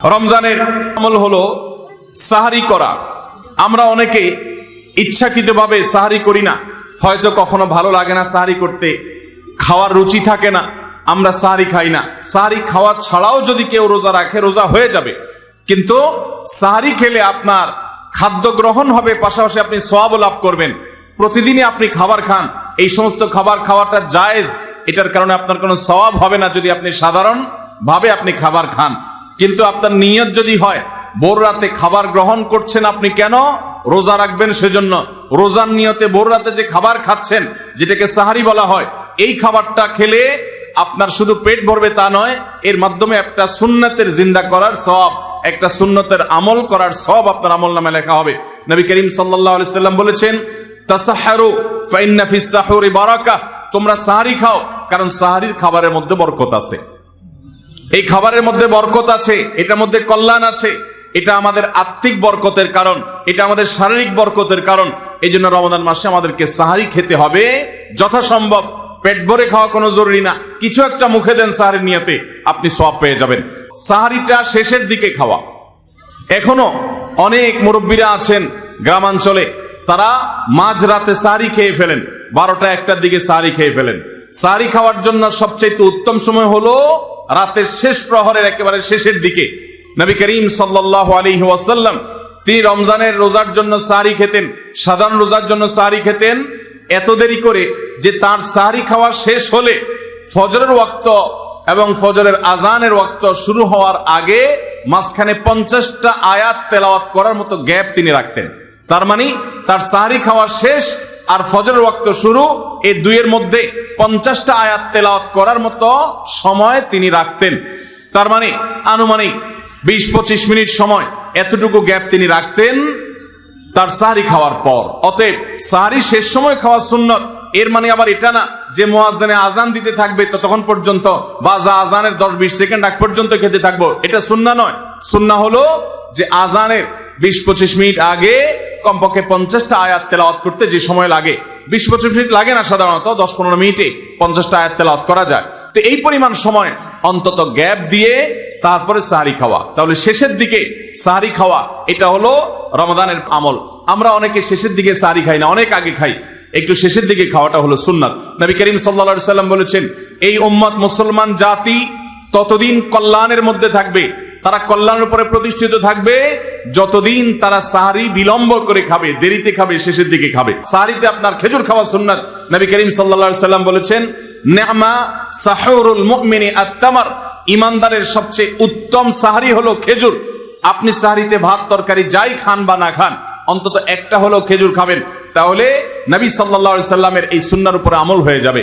রমজানের আমল হলো সাহারি করা। আমরা অনেকে ইচ্ছাকৃতভাবে সাহারি করি না, হয়তো কখনো ভালো লাগে না সাহারি করতে, খাওয়ার রুচি থাকে না, আমরা সাহারি খাই না। সাহারি খাওয়া ছাড়াও যদি কেউ রোজা রাখে, রোজা হয়ে যাবে, কিন্তু সাহারি খেলে আপনার খাদ্য গ্রহণ হবে, পাশাপাশি আপনি সওয়াব লাভ করবেন। প্রতিদিনই আপনি খাবার খান, এই সমস্ত খাবার খাওয়াটা জায়েজ, এটার কারণে আপনার কোনো সওয়াব হবে না যদি আপনি সাধারণ ভাবে আপনি খাবার খান। কিন্তু আপনার নিয়ত যদি হয় ভোর রাতে খাবার গ্রহণ করছেন, আপনি কেন রোজা রাখবেন, সেজন্য রোজার নিয়তে ভোর রাতে যে খাবার খাচ্ছেন, যেটাকে সাহারি বলা হয়, এই খাবারটা খেলে আপনার শুধু পেট ভরবে তা নয়, এর মাধ্যমে একটা সুন্নতের জিন্দা করার সওয়াব, একটা সুন্নতের আমল করার সওয়াব আপনার আমল নামে লেখা হবে। নবী করিম সাল্লাল্লাহু আলাইহি সাল্লাম বলেছেন, তাসাহহারু ফাইন্না ফিস সাহুরি বারাকাহ, তোমরা সাহারি খাও, কারণ সাহারির খাবারের মধ্যে বরকত আছে। এই খাবারের মধ্যে বরকত আছে, এটার মধ্যে কল্যাণ আছে, এটা আমাদের আত্মিক বরকতের কারণ, এটা আমাদের শারীরিক বরকতের কারণ। এই জন্য রমজান মাসে আমাদেরকে সাহারি খেতে হবে যথাসম্ভব। পেট ভরে খাওয়া কোনো জরুরি না, কিছু একটা মুখে দেন সাহারির নিয়তে, আপনি সওয়াব পেয়ে যাবেন। সাহারিটা শেষের দিকে খাওয়া। এখনো অনেক মুরব্বীরা আছেন গ্রামাঞ্চলে, তারা মাঝরাতে সাহারি খেয়ে ফেলেন, 12টা-1টার দিকে সাহারি খেয়ে ফেলেন। সাহারি খাওয়ার জন্য সবচেয়ে উত্তম সময় হলো রাতের শেষ প্রহরের একেবারে শেষের দিকে। নবী করিম সাল্লাল্লাহু আলাইহি ওয়াসাল্লাম তিনি রমজানের রোজার জন্য সাহারি খেতেন, সাধারণ রোজার জন্য সাহারি খেতেন এত দেরি করে যে তার সাহারি খাওয়া শেষ হলে ফজরের ওয়াক্ত এবং ফজরের আজানের ওয়াক্ত শুরু হওয়ার আগে মাঝখানে 50টা আয়াত তেলাওয়াত করার মতো গ্যাপ তিনি রাখতেন। তার মানে তার সাহারি খাওয়া শেষ আর ফজরের ওয়াক্ত শুরু, এই দুইয়ের মধ্যে 50টা আয়াত তেলাওয়াত করার মতো সময় তিনি রাখতেন। তার মানে আনুমানিক 20-25 মিনিট সময়, এতটুকু গ্যাপ তিনি রাখতেন তার সাহারি খাওয়ার পর। অতএব সাহারি শেষ সময় খাওয়া সুন্নত। এর মানে আবার এটা না যে মুয়াজ্জিনে আজান দিতে থাকবে ততক্ষণ পর্যন্ত, বা আজানের 10-20 সেকেন্ড আগ পর্যন্ত খেতে থাকবো, এটা সুন্নাহ নয়। সুন্নাহ হলো যে আজানের 20-25 মিনিট আগে কমপক্ষে 50টা আয়াত তেলাওয়াত করতে যে সময় লাগে, 20-25 মিনিট লাগে না, সাধারণত 10-15 মিনিটে 50টা আয়াত তেলাওয়াত করা যায়। তো এই পরিমাণ সময় অন্তত গ্যাপ দিয়ে তারপরে সাহারি খাওয়া, তাহলে শেষের দিকে সাহারি খাওয়া, এটা হলো রমাদানের আমল। আমরা অনেকে শেষের দিকে সাহারি খাই না, অনেক আগে খাই, একটু শেষের দিকে খাওয়াটা হলো সুন্নাত। নবী করিম সাল্লাল্লাহু আলাইহি সাল্লাম বলেছেন, এই উম্মত মুসলমান জাতি ততদিন কল্যাণের মধ্যে থাকবে, তারা কল্যাণের উপরে প্রতিষ্ঠিত থাকবে যতদিন তারা সাহারি বিলম্ব করে খাবে, দেরিতে খাবে, শেষের দিকে খাবে। সাহারিতে আপনার খেজুর খাওয়া সুন্নাত। নবী করিম সাল্লাল্লাহু আলাইহি সাল্লাম বলেছেন, নি'মা সাহুরুল মুমিনি আত-তামার, ঈমানদারের সবচেয়ে উত্তম সাহারি হলো খেজুর। আপনি সাহারিতে ভাত তরকারি যাই খান বা না খান, অন্তত একটা হলো খেজুর খাবেন, তাহলে নবী সাল্লাল্লাহু আলাইহি সাল্লামের এই সুন্নাহর উপরে আমল হয়ে যাবে।